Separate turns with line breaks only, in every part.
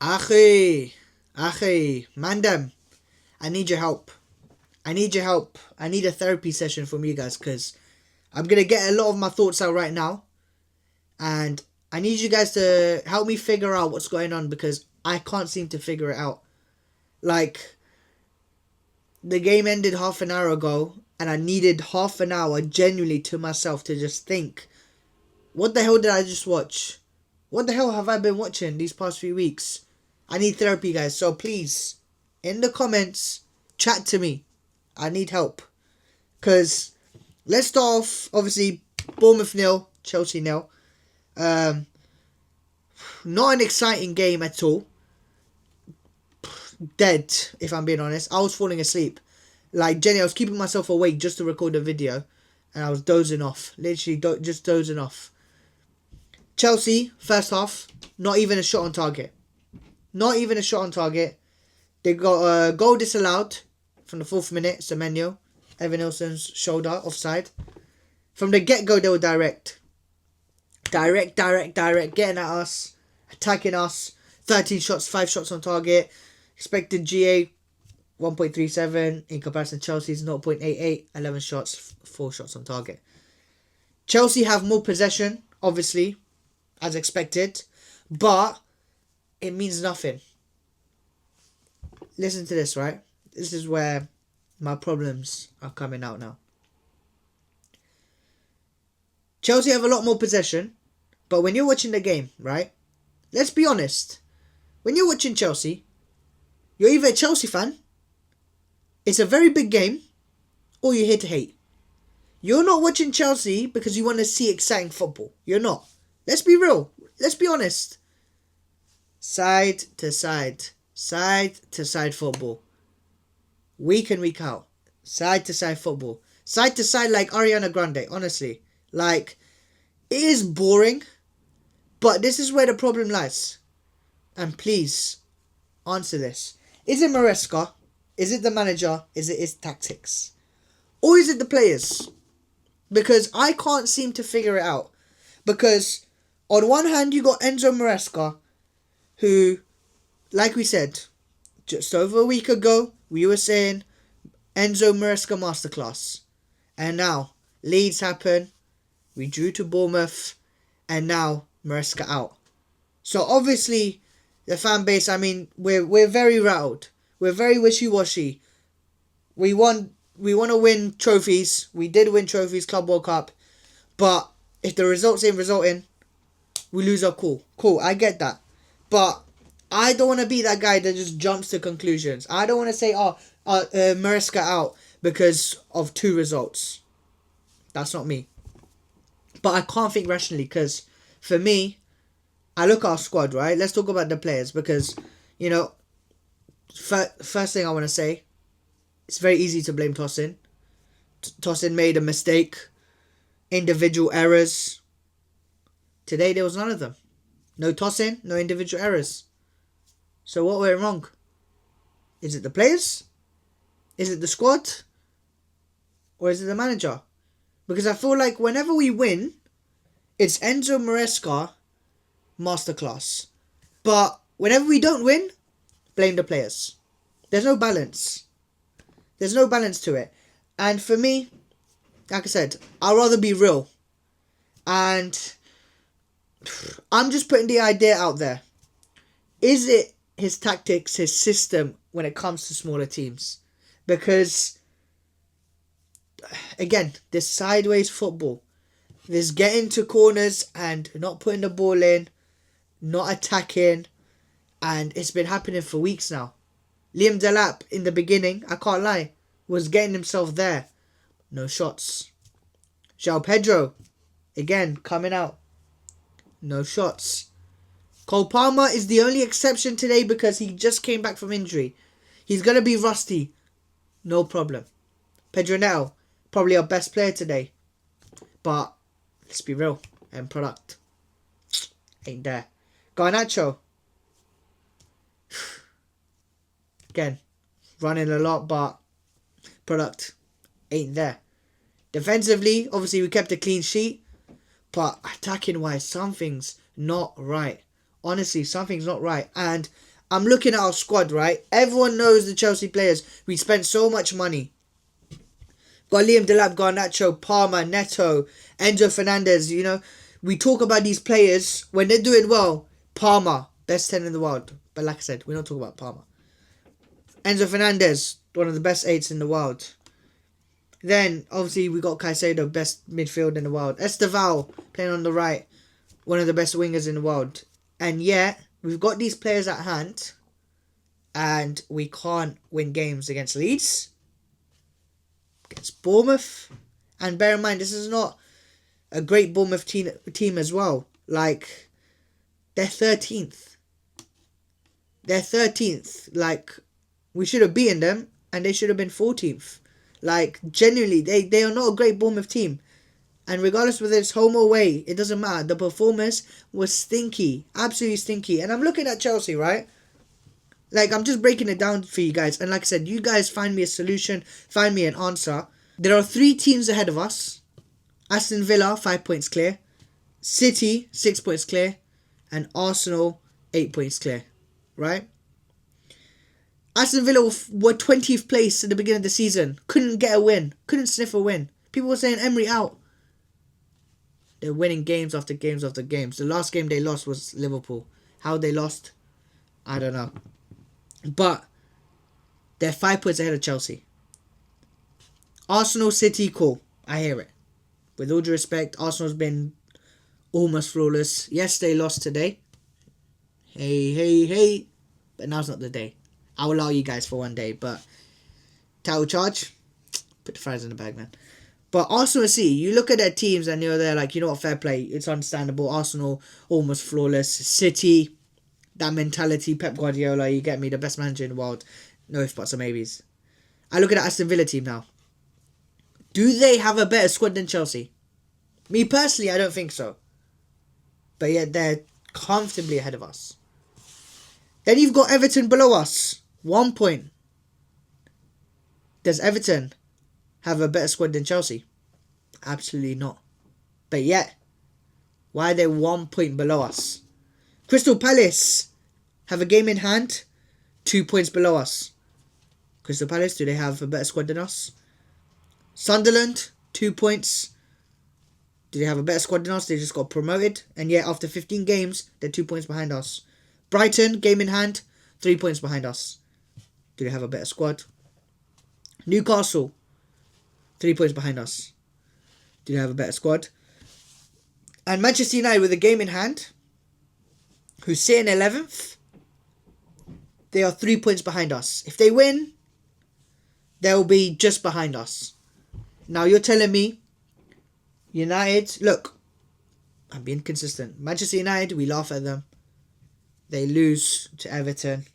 Akhi, Mandem, I need your help. I need your help. I need a therapy session from you guys because I'm going to get a lot of my thoughts out right now. And I need you guys to help me figure out what's going on because I can't seem to figure it out. Like, the game ended half an hour ago and I needed half an hour genuinely to myself to just think, what the hell did I just watch? What the hell have I been watching these past few weeks? I need therapy, guys. So please, in the comments, chat to me. I need help. Because let's start off, obviously, Bournemouth 0, Chelsea 0. Not an exciting game at all. Dead, if I'm being honest. I was falling asleep. Like, Jenny, I was keeping myself awake just to record the video. And I was dozing off. Literally, just dozing off. Chelsea, first half, not even a shot on target. Not even a shot on target. They got a goal disallowed from the 4th minute. Semenyo, Evan Nilsson's shoulder, offside. From the get-go, they were direct. Direct, getting at us, attacking us. 13 shots, 5 shots on target. Expected GA, 1.37. In comparison, Chelsea's 0.88. 11 shots, 4 shots on target. Chelsea have more possession, obviously, as expected. But it means nothing. Listen to this, right? This is where my problems are coming out now. Chelsea have a lot more possession, but when you're watching the game, right? Let's be honest. When you're watching Chelsea, you're either a Chelsea fan, it's a very big game, or you're here to hate. You're not watching Chelsea because you want to see exciting football. You're not. Let's be real. Let's be honest. Side to side football. Week in, week out. Side to side football. Side to side like Ariana Grande, honestly. Like, it is boring, but this is where the problem lies. And please, answer this. Is it Maresca? Is it the manager? Is it his tactics? Or is it the players? Because I can't seem to figure it out. Because on one hand, you got Enzo Maresca, who, like we said, just over a week ago, we were saying Enzo Maresca masterclass. And now, Leeds happen, we drew to Bournemouth, and now Maresca out. So obviously, the fan base, I mean, we're very rattled. We're very wishy-washy. We want to win trophies. We did win trophies, Club World Cup. But if the results ain't resulting, we lose our cool. Cool, I get that. But I don't want to be that guy that just jumps to conclusions. I don't want to say, Maresca out because of 2 results. That's not me. But I can't think rationally because for me, I look at our squad, right? Let's talk about the players because, you know, first thing I want to say, it's very easy to blame Tosin. Tosin made a mistake. Individual errors. Today there was none of them. No Tosin, no individual errors. So what went wrong? Is it the players? Is it the squad? Or is it the manager? Because I feel like whenever we win, it's Enzo Maresca masterclass. But whenever we don't win, blame the players. There's no balance. There's no balance to it. And for me, like I said, I'd rather be real. And I'm just putting the idea out there. Is it his tactics, his system when it comes to smaller teams? Because, again, this sideways football, this getting to corners and not putting the ball in, not attacking, and it's been happening for weeks now. Liam Delap, in the beginning, I can't lie, was getting himself there. No shots. João Pedro, again, coming out. No shots. Cole Palmer is the only exception today because he just came back from injury. He's going to be rusty. No problem. Pedro Neto, probably our best player today. But, let's be real. End product. Ain't there. Garnacho. Again, running a lot, but product ain't there. Defensively, obviously we kept a clean sheet. But attacking wise, something's not right. Honestly, something's not right. And I'm looking at our squad, right? Everyone knows the Chelsea players. We spent so much money. Got Liam Delap, Garnacho, Palmer, Neto, Enzo Fernandez. You know, we talk about these players when they're doing well. Palmer, best 10 in the world. But like I said, we don't talk about Palmer. Enzo Fernandez, one of the best 8s in the world. Then, obviously, we got Caicedo, best midfield in the world. Esteval, playing on the right, one of the best wingers in the world. And yet, we've got these players at hand, and we can't win games against Leeds, against Bournemouth. And bear in mind, this is not a great Bournemouth team as well. Like, they're 13th. They're 13th. Like, we should have beaten them, and they should have been 14th. Like, genuinely, they are not a great Bournemouth team. And regardless whether it's home or away, it doesn't matter. The performance was stinky. Absolutely stinky. And I'm looking at Chelsea, right? Like, I'm just breaking it down for you guys. And like I said, you guys find me a solution. Find me an answer. There are 3 teams ahead of us. Aston Villa, 5 points clear. City, 6 points clear. And Arsenal, 8 points clear. Right? Aston Villa were 20th place at the beginning of the season. Couldn't get a win. Couldn't sniff a win. People were saying Emery out. They're winning games after games after games. The last game they lost was Liverpool. How they lost, I don't know. But they're 5 points ahead of Chelsea. Arsenal, City, cool. I hear it. With all due respect, Arsenal's been almost flawless. Yes, they lost today. Hey. But now's not the day. I'll allow you guys for one day, but title charge, put the fries in the bag, man. But Arsenal and City, you look at their teams and you're there like, you know what, fair play. It's understandable. Arsenal, almost flawless. City, that mentality, Pep Guardiola, you get me, the best manager in the world. No ifs, buts or maybes. I look at the Aston Villa team now. Do they have a better squad than Chelsea? Me personally, I don't think so. But yet they're comfortably ahead of us. Then you've got Everton below us. 1 point. Does Everton have a better squad than Chelsea? Absolutely not. But yet, why are they 1 point below us? Crystal Palace have a game in hand. 2 points below us. Crystal Palace, do they have a better squad than us? Sunderland, 2 points. Do they have a better squad than us? They just got promoted. And yet, after 15 games, they're 2 points behind us. Brighton, game in hand, 3 points behind us. Do they have a better squad? Newcastle, 3 points behind us. Do they have a better squad? And Manchester United with a game in hand, who's sitting 11th, they are 3 points behind us. If they win, they'll be just behind us. Now you're telling me, United, look, I'm being consistent. Manchester United, we laugh at them. They lose to Everton.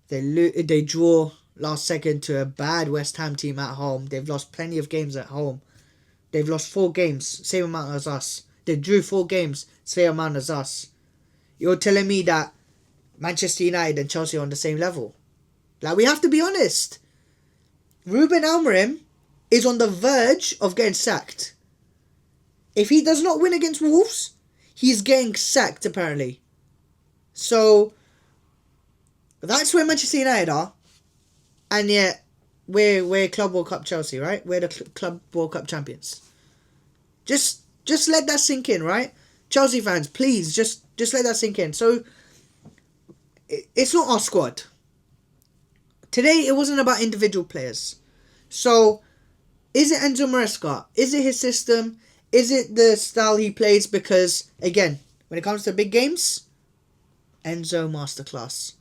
They draw last second to a bad West Ham team at home. They've lost plenty of games at home. They've lost 4 games, same amount as us. They drew 4 games, same amount as us. You're telling me that Manchester United and Chelsea are on the same level? Like, we have to be honest. Ruben Amorim is on the verge of getting sacked. If he does not win against Wolves, he's getting sacked apparently. So that's where Manchester United are, and yet we're Club World Cup Chelsea, right? We're the Club World Cup champions. Just let that sink in, right? Chelsea fans, please just let that sink in. So it's not our squad. Today it wasn't about individual players. So is it Enzo Maresca? Is it his system? Is it the style he plays? Because again, when it comes to big games, Enzo masterclass.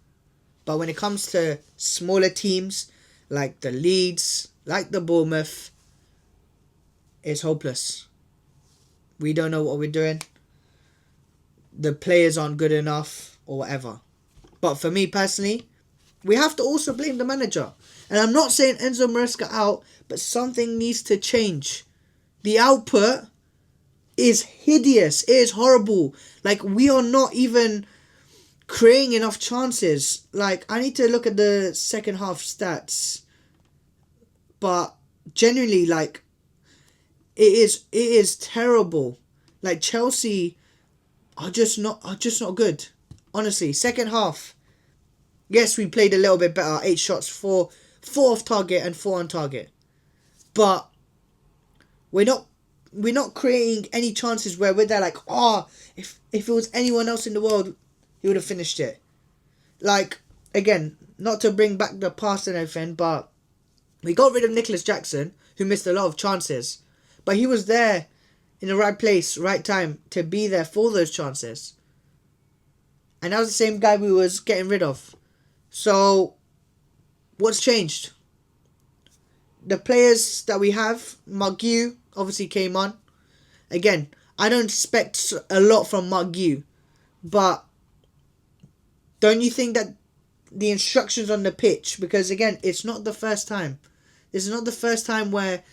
But when it comes to smaller teams like the Leeds, like the Bournemouth, it's hopeless. We don't know what we're doing. The players aren't good enough or whatever. But for me personally, we have to also blame the manager. And I'm not saying Enzo Maresca out, but something needs to change. The output is hideous. It is horrible. Like, we are not even creating enough chances. Like, I need to look at the second half stats, but genuinely, like, it is terrible. Like, Chelsea are just not good. Honestly, second half, Yes, we played a little bit better. 8 shots, four off target and 4 on target. But we're not creating any chances where we're there like, if it was anyone else in the world, he would have finished it. Like, again, not to bring back the past and everything, but we got rid of Nicholas Jackson, who missed a lot of chances. But he was there in the right place, right time, to be there for those chances. And that was the same guy we was getting rid of. So, what's changed? The players that we have, Mark obviously came on. Again, I don't expect a lot from Mark, but don't you think that the instructions on the pitch, because again, it's not the first time. This is not the first time where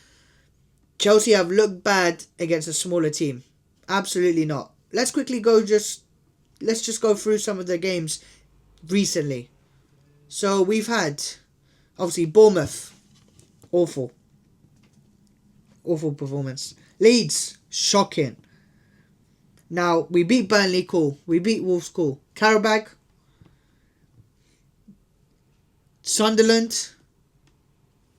Chelsea have looked bad against a smaller team. Absolutely not. Let's just go through some of the games recently. So we've had, obviously, Bournemouth. Awful performance. Leeds, shocking. Now, we beat Burnley, cool. We beat Wolves, cool. Karabag, Sunderland,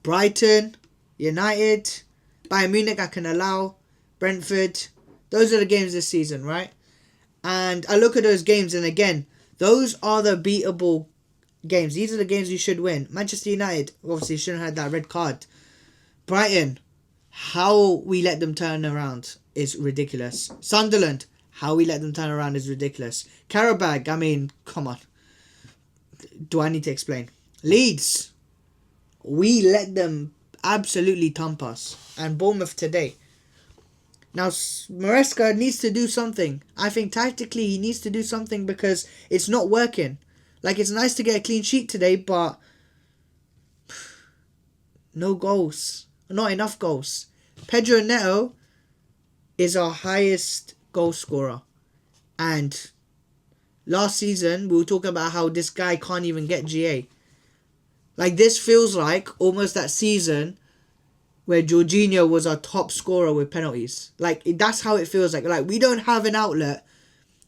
Brighton, United, Bayern Munich I can allow, Brentford. Those are the games this season, right? And I look at those games, and again, those are the beatable games. These are the games you should win. Manchester United, obviously, shouldn't have had that red card. Brighton, how we let them turn around is ridiculous. Sunderland, how we let them turn around is ridiculous. Karabag, I mean, come on. Do I need to explain? Leeds, we let them absolutely thump us. And Bournemouth today. Now, Maresca needs to do something. I think tactically he needs to do something because it's not working. Like, it's nice to get a clean sheet today, but no goals. Not enough goals. Pedro Neto is our highest goal scorer. And last season, we were talking about how this guy can't even get GA. Like, this feels like almost that season where Jorginho was our top scorer with penalties. Like, that's how it feels like. Like, we don't have an outlet.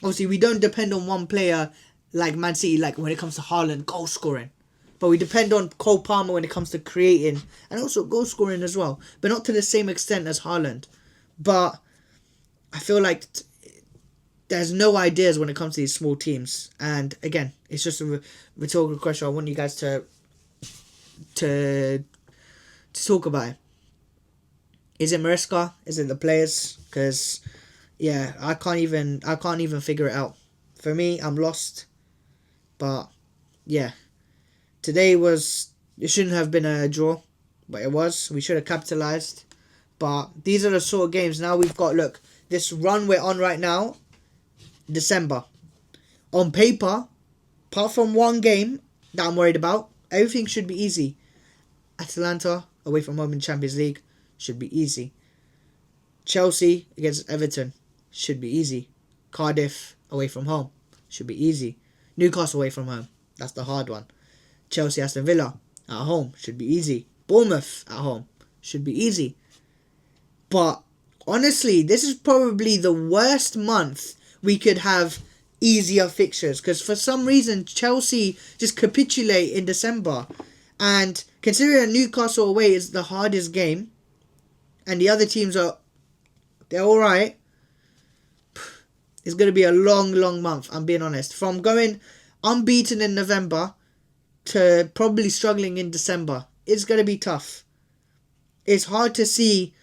Obviously, we don't depend on one player like Man City, like when it comes to Haaland, goal scoring. But we depend on Cole Palmer when it comes to creating and also goal scoring as well. But not to the same extent as Haaland. But I feel like there's no ideas when it comes to these small teams. And again, it's just a rhetorical question. I want you guys to talk about it. Is it Maresca? Is it the players? Because yeah, I can't even figure it out. For me, I'm lost. But yeah, today it shouldn't have been a draw, but it was. We should have capitalized. But these are the sort of games now we've got. Look, this run we're on right now, December. On paper, apart from one game that I'm worried about, everything should be easy. Atalanta away from home in Champions League should be easy. Chelsea against Everton should be easy. Cardiff away from home should be easy. Newcastle away from home, that's the hard one. Chelsea Aston Villa at home should be easy. Bournemouth at home should be easy. But honestly, this is probably the worst month we could have easier fixtures, because for some reason Chelsea just capitulate in December. And considering Newcastle away is the hardest game and the other teams they're alright, it's going to be a long month, I'm being honest. From going unbeaten in November to probably struggling in December, it's going to be tough. It's hard to see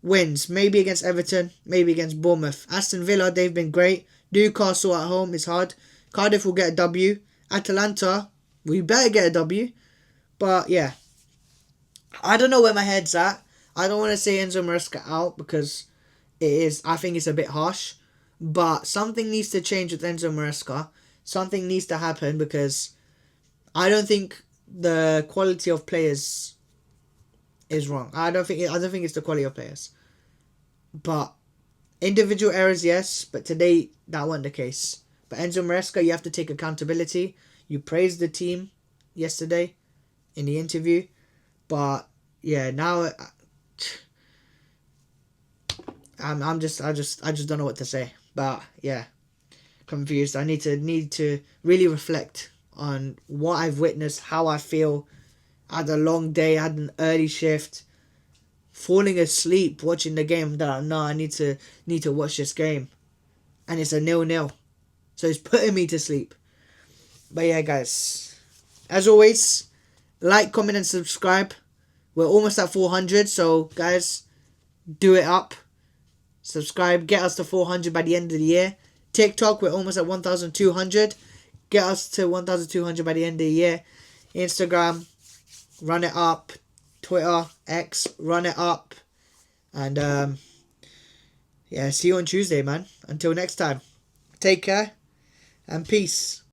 wins. Maybe against Everton, maybe against Bournemouth. Aston Villa, they've been great. Newcastle at home is hard. Cardiff will get a W. Atalanta, we better get a W. But yeah, I don't know where my head's at. I don't want to say Enzo Maresca out because I think it's a bit harsh. But something needs to change with Enzo Maresca. Something needs to happen because I don't think the quality of players is wrong. I don't think it's the quality of players. But individual errors, yes. But today, that wasn't the case. But Enzo Maresca, you have to take accountability. You praised the team yesterday in the interview. But yeah, now I just don't know what to say. But yeah, confused. I need to really reflect on what I've witnessed, how I feel. I had a long day, I had an early shift, falling asleep watching the game. That no, I need to watch this game, and it's a 0-0, so it's putting me to sleep. But yeah, guys, as always, like, comment, and subscribe. We're almost at 400, so guys, do it up. Subscribe, get us to 400 by the end of the year. TikTok, we're almost at 1,200. Get us to 1,200 by the end of the year. Instagram, run it up. Twitter, X, run it up. And yeah, see you on Tuesday, man. Until next time, take care and peace.